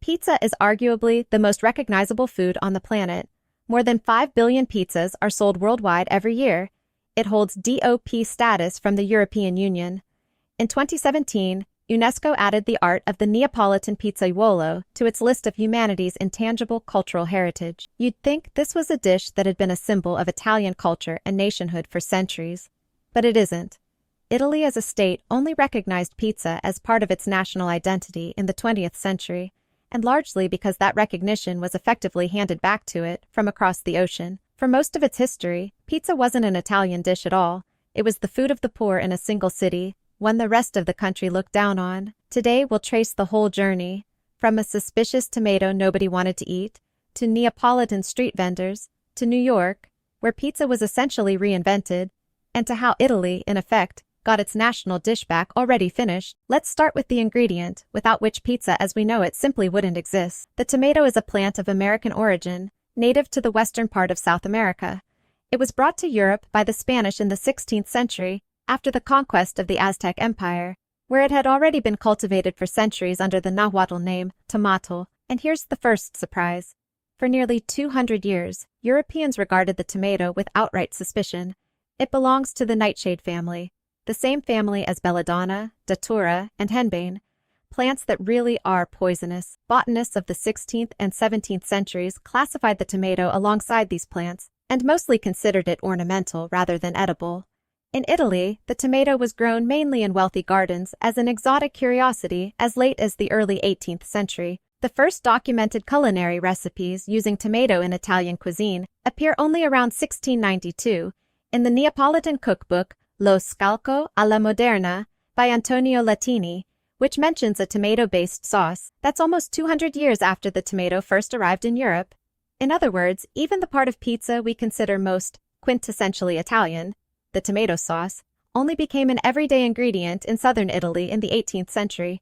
Pizza is arguably the most recognizable food on the planet. More than 5 billion pizzas are sold worldwide every year. It holds DOP status from the European Union. In 2017, UNESCO added the art of the Neapolitan pizzaiuolo to its list of humanity's intangible cultural heritage. You'd think this was a dish that had been a symbol of Italian culture and nationhood for centuries. But it isn't. Italy as a state only recognized pizza as part of its national identity in the 20th century, and largely because that recognition was effectively handed back to it from across the ocean. For most of its history, pizza wasn't an Italian dish at all. It was the food of the poor in a single city, one the rest of the country looked down on. Today we'll trace the whole journey, from a suspicious tomato nobody wanted to eat, to Neapolitan street vendors, to New York, where pizza was essentially reinvented, and to how Italy, in effect, got its national dish back already finished. Let's start with the ingredient, without which pizza as we know it simply wouldn't exist. The tomato is a plant of American origin, native to the western part of South America. It was brought to Europe by the Spanish in the 16th century, after the conquest of the Aztec Empire, where it had already been cultivated for centuries under the Nahuatl name, tomato. And here's the first surprise. For nearly 200 years, Europeans regarded the tomato with outright suspicion. It belongs to the nightshade family, the same family as belladonna, datura, and henbane, plants that really are poisonous. Botanists of the 16th and 17th centuries classified the tomato alongside these plants, and mostly considered it ornamental rather than edible. In Italy, the tomato was grown mainly in wealthy gardens as an exotic curiosity as late as the early 18th century. The first documented culinary recipes using tomato in Italian cuisine appear only around 1692 in the Neapolitan cookbook Lo Scalco alla Moderna by Antonio Latini, which mentions a tomato-based sauce. That's almost 200 years after the tomato first arrived in Europe. In other words, even the part of pizza we consider most quintessentially Italian, the tomato sauce, only became an everyday ingredient in southern Italy in the 18th century.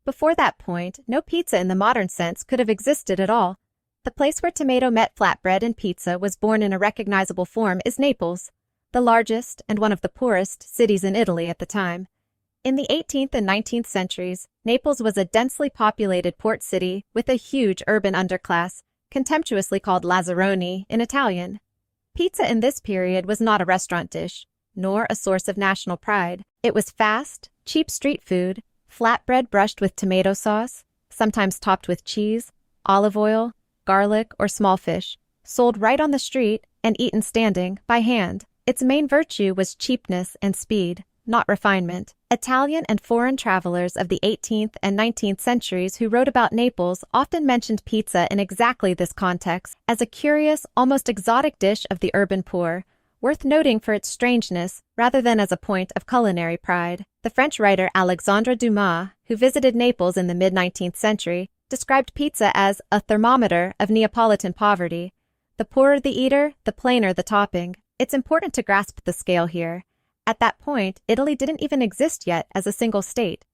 Before that point, no pizza in the modern sense could have existed at all. The place where tomato met flatbread and pizza was born in a recognizable form is Naples, the largest and one of the poorest cities in Italy at the time. In the 18th and 19th centuries, Naples was a densely populated port city with a huge urban underclass, contemptuously called lazzaroni in Italian. Pizza in this period was not a restaurant dish, nor a source of national pride. It was fast, cheap street food, flatbread brushed with tomato sauce, sometimes topped with cheese, olive oil, garlic, or small fish, sold right on the street and eaten standing, by hand. Its main virtue was cheapness and speed, not refinement. Italian and foreign travelers of the 18th and 19th centuries who wrote about Naples often mentioned pizza in exactly this context, as a curious, almost exotic dish of the urban poor, worth noting for its strangeness rather than as a point of culinary pride. The French writer Alexandre Dumas, who visited Naples in the mid-19th century, described pizza as a thermometer of Neapolitan poverty. The poorer the eater, the plainer the topping. It's important to grasp the scale here. At that point, Italy didn't even exist yet as a single state.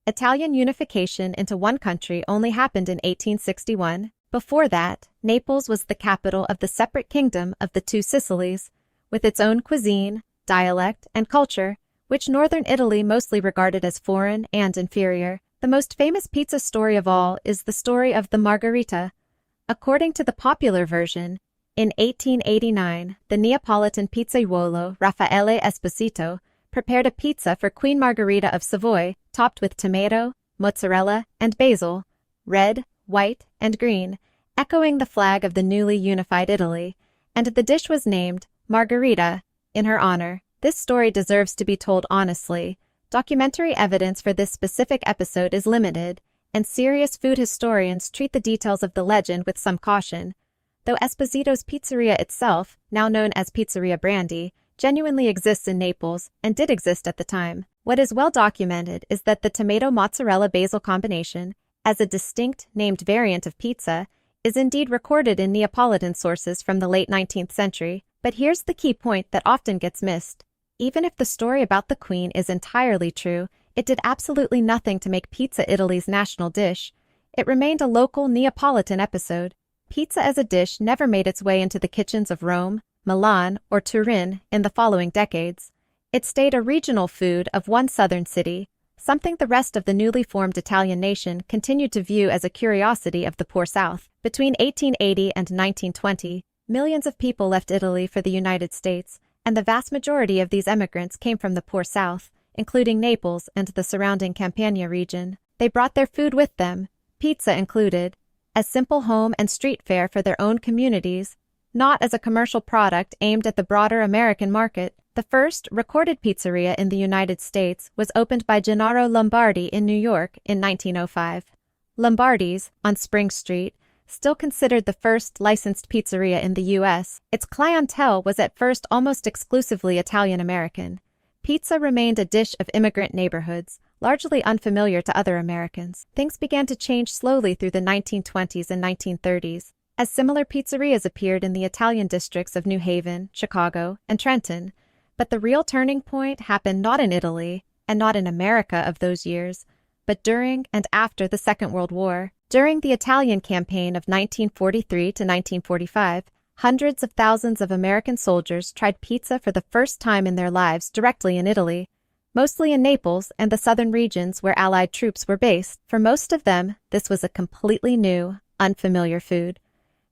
Italian unification into one country only happened in 1861. Before that, Naples was the capital of the separate kingdom of the Two Sicilies, with its own cuisine, dialect, and culture, which northern Italy mostly regarded as foreign and inferior. The most famous pizza story of all is the story of the Margherita. According to the popular version, in 1889, the Neapolitan pizzaiuolo Raffaele Esposito prepared a pizza for Queen Margherita of Savoy, topped with tomato, mozzarella, and basil, red, white, and green, echoing the flag of the newly unified Italy, and the dish was named Margherita in her honor. This story deserves to be told honestly. Documentary evidence for this specific episode is limited, and serious food historians treat the details of the legend with some caution. Though Esposito's pizzeria itself, now known as Pizzeria Brandi, genuinely exists in Naples and did exist at the time, what is well documented is that the tomato-mozzarella-basil combination, as a distinct named variant of pizza, is indeed recorded in Neapolitan sources from the late 19th century. But here's the key point that often gets missed. Even if the story about the Queen is entirely true, it did absolutely nothing to make pizza Italy's national dish. It remained a local Neapolitan episode. Pizza as a dish never made its way into the kitchens of Rome, Milan, or Turin in the following decades. It stayed a regional food of one southern city, something the rest of the newly formed Italian nation continued to view as a curiosity of the poor South. Between 1880 and 1920, millions of people left Italy for the United States, and the vast majority of these emigrants came from the poor South, including Naples and the surrounding Campania region. They brought their food with them, pizza included, as simple home and street fare for their own communities, not as a commercial product aimed at the broader American market. The first recorded pizzeria in the United States was opened by Gennaro Lombardi in New York in 1905. Lombardi's, on Spring Street, still considered the first licensed pizzeria in the U.S., its clientele was at first almost exclusively Italian-American. Pizza remained a dish of immigrant neighborhoods, largely unfamiliar to other Americans. Things began to change slowly through the 1920s and 1930s, as similar pizzerias appeared in the Italian districts of New Haven, Chicago, and Trenton. But the real turning point happened not in Italy, and not in America of those years, but during and after the Second World War. During the Italian campaign of 1943 to 1945, hundreds of thousands of American soldiers tried pizza for the first time in their lives directly in Italy, mostly in Naples and the southern regions where Allied troops were based. For most of them, this was a completely new, unfamiliar food.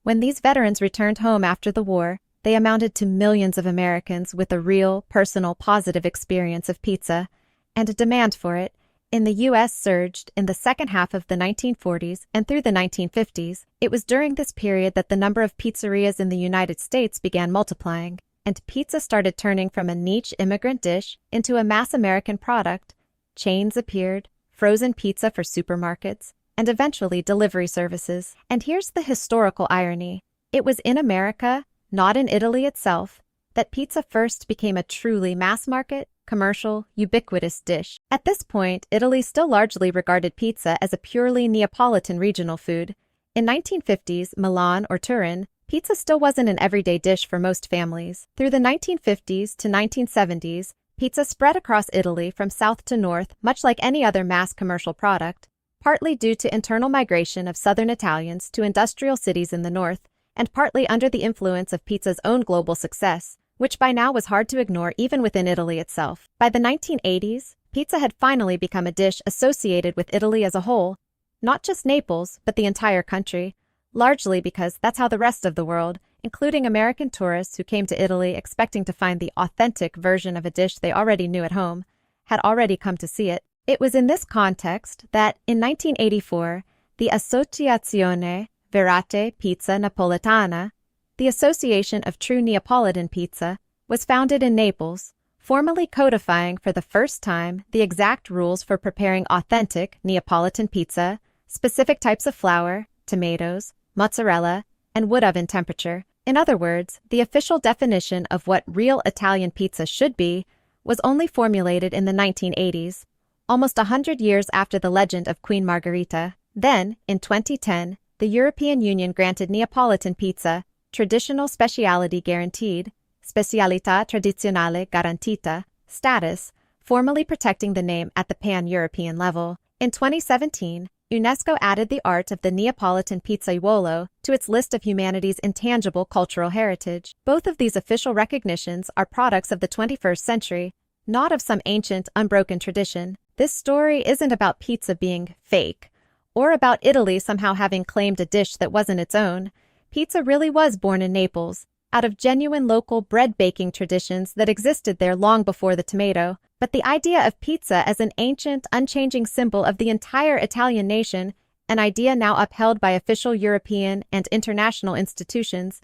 When these veterans returned home after the war, they amounted to millions of Americans with a real, personal, positive experience of pizza, and a demand for it in the U.S. surged in the second half of the 1940s and through the 1950s. It was during this period that the number of pizzerias in the United States began multiplying, and pizza started turning from a niche immigrant dish into a mass American product. Chains appeared, frozen pizza for supermarkets, and eventually delivery services. And here's the historical irony. It was in America, not in Italy itself, that pizza first became a truly mass-market, commercial, ubiquitous dish. At this point, Italy still largely regarded pizza as a purely Neapolitan regional food. In 1950s, Milan or Turin, pizza still wasn't an everyday dish for most families. Through the 1950s to 1970s, pizza spread across Italy from south to north, much like any other mass commercial product, partly due to internal migration of southern Italians to industrial cities in the north, and partly under the influence of pizza's own global success, which by now was hard to ignore even within Italy itself. By the 1980s, pizza had finally become a dish associated with Italy as a whole, not just Naples, but the entire country, largely because that's how the rest of the world, including American tourists who came to Italy expecting to find the authentic version of a dish they already knew at home, had already come to see it. It was in this context that, in 1984, the Associazione Verate Pizza Napoletana, the Association of True Neapolitan Pizza, was founded in Naples, formally codifying for the first time the exact rules for preparing authentic Neapolitan pizza, specific types of flour, tomatoes, mozzarella, and wood oven temperature. In other words, the official definition of what real Italian pizza should be was only formulated in the 1980s, almost 100 years after the legend of Queen Margherita. Then, in 2010, the European Union granted Neapolitan pizza traditional speciality guaranteed, specialità tradizionale garantita, status, formally protecting the name at the pan-European level. In 2017, UNESCO added the art of the Neapolitan pizzaiuolo to its list of humanity's intangible cultural heritage. Both of these official recognitions are products of the 21st century, not of some ancient, unbroken tradition. This story isn't about pizza being fake, or about Italy somehow having claimed a dish that wasn't its own. Pizza really was born in Naples, out of genuine local bread-baking traditions that existed there long before the tomato. But the idea of pizza as an ancient, unchanging symbol of the entire Italian nation, an idea now upheld by official European and international institutions,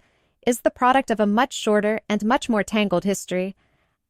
is the product of a much shorter and much more tangled history.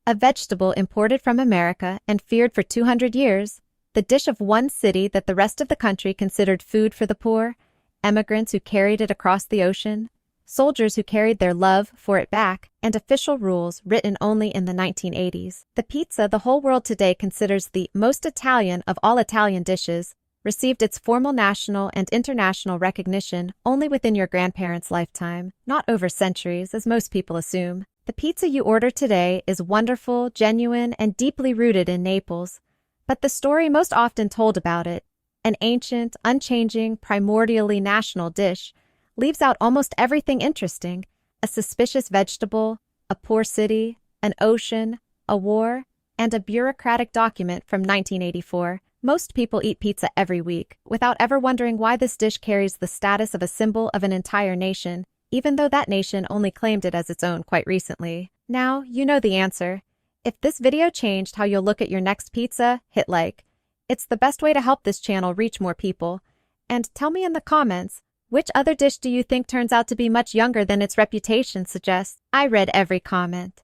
A vegetable imported from America and feared for 200 years, the dish of one city that the rest of the country considered food for the poor, emigrants who carried it across the ocean, soldiers who carried their love for it back, and official rules written only in the 1980s. The pizza the whole world today considers the most Italian of all Italian dishes received its formal national and international recognition only within your grandparents' lifetime, not over centuries, as most people assume. The pizza you order today is wonderful, genuine, and deeply rooted in Naples, but the story most often told about it, an ancient, unchanging, primordially national dish, leaves out almost everything interesting: a suspicious vegetable, a poor city, an ocean, a war, and a bureaucratic document from 1984. Most people eat pizza every week, without ever wondering why this dish carries the status of a symbol of an entire nation, even though that nation only claimed it as its own quite recently. Now, you know the answer. If this video changed how you'll look at your next pizza, hit like. It's the best way to help this channel reach more people. And tell me in the comments, which other dish do you think turns out to be much younger than its reputation suggests? I read every comment.